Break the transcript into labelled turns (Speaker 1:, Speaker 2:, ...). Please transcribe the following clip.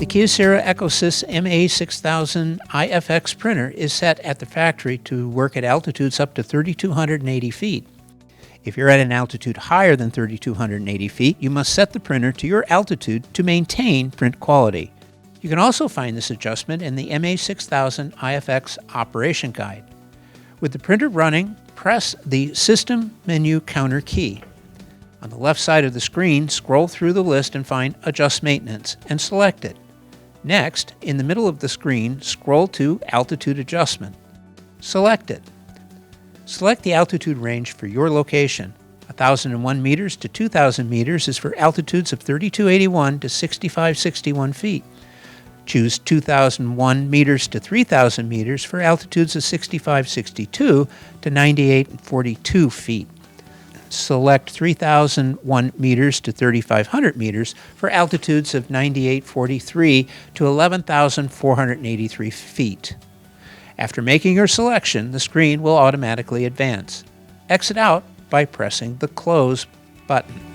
Speaker 1: The Kyocera ECOSYS MA6000ifx printer is set at the factory to work at altitudes up to 3,280 feet. If you're at an altitude higher than 3,280 feet, you must set the printer to your altitude to maintain print quality. You can also find this adjustment in the MA6000ifx operation guide. With the printer running, press the System menu counter key. On the left side of the screen, scroll through the list and find Adjust Maintenance and select it. Next, in the middle of the screen, scroll to Altitude Adjustment. Select it. Select the altitude range for your location. 1,001 meters to 2,000 meters is for altitudes of 3,281 to 6,561 feet. Choose 2,001 meters to 3,000 meters for altitudes of 6,562 to 9,842 feet. Select 3,001 meters to 3,500 meters for altitudes of 9,843 to 11,483 feet. After making your selection, the screen will automatically advance. Exit out by pressing the Close button.